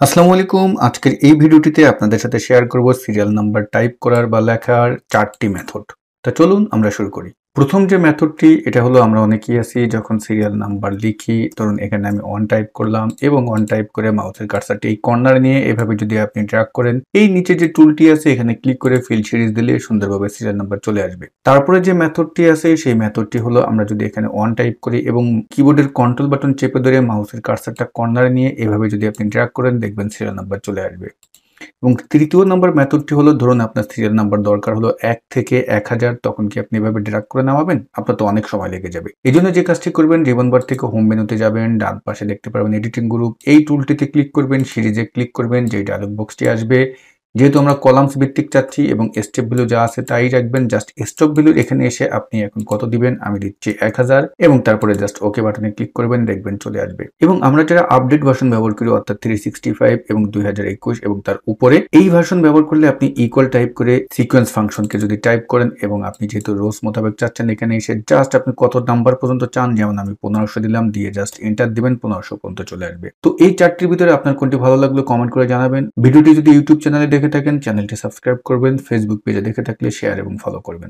আসসালামু আলাইকুম। আজকের এই ভিডিওটিতে আপনাদের সাথে শেয়ার করব সিরিয়াল নাম্বার টাইপ করার বা লেখার 4টি মেথড। তা চলুন আমরা শুরু করি। প্রথম যে মেথডটি এটা হলো আমরা অনেকেই আছি যখন সিরিয়াল নাম্বার লিখি, ধরুন এখানে আমি 1 টাইপ করলাম এবং 1 টাইপ করে মাউসের কার্সারটি এই কর্নারে নিয়ে এভাবে যদি আপনি ড্র্যাগ করেন, এই নিচে যে টুলটি আছে এখানে ক্লিক করে ফিল সিরিজ দিলে সুন্দরভাবে সিরিয়াল নাম্বার চলে আসবে। তারপরে যে মেথডটি আছে সেই মেথডটি হলো আমরা যদি এখানে 1 টাইপ করি এবং কিবোর্ডের কন্ট্রোল বাটন চেপে ধরে মাউসের কার্সারটা কর্নারে নিয়ে এভাবে যদি আপনি ড্র্যাগ করেন দেখবেন সিরিয়াল নাম্বার চলে আসবে। এবং তৃতীয় নাম্বার মেথডটি হলো ধরুন আপনার সিরিয়াল নাম্বার দরকার হলো 1 থেকে 1000, তখন কি আপনি এভাবে ড্র্যাগ করে নামাবেন? আপনার তো অনেক সময় লেগে যাবে। এজন্য যে কাজটি করবেন, রিবন বার থেকে হোম মেনুতে যাবেন, ডান পাশে দেখতে পারবেন এডিটিং গ্রুপ, এই টুলটিতে ক্লিক করবেন, সিরিজে ক্লিক করবেন, যে ডায়লগ বক্সটি আসবে। যেহেতু আমরা কলামস ভিত্তিক চাচ্ছি এবং স্টেপ ভ্যালু যা আছে তাই রাখবেন, জাস্ট স্টপ ভ্যালুর এখানে এসে আপনি এখন কত দিবেন, আমি দিচ্ছি 1000 এবং তারপরে জাস্ট ওকে বাটনে ক্লিক করবেন, দেখবেন চলে আসবে। এবং আমরা যারা আপডেট ভার্সন ব্যবহার করি অর্থাৎ 365 এবং 2021 এবং তার উপরে, এই ভার্সন ব্যবহার করলে আপনি ইকুয়াল টাইপ করে সিকোয়েন্স ফাংশনকে যদি টাইপ করেন এবং আপনি যেহেতু রোজ মোতাবেক চাচ্ছেন এখানে এসে জাস্ট আপনি কত নাম্বার পর্যন্ত চান, যেমন আমি 1500 দিলাম, দিয়ে জাস্ট এন্টার দিবেন, 1500 পর্যন্ত চলে আসবে। তো এই 4টির ভিতরে আপনার কোনটি ভালো লাগলো কমেন্ট করে জানাবেন। ভিডিওটি যদি ইউটিউব চ্যানেলে দেখে থাকেন চ্যানেলটি সাবস্ক্রাইব করবেন, ফেসবুক পেজে দেখে থাকলে শেয়ার এবং ফলো করবেন।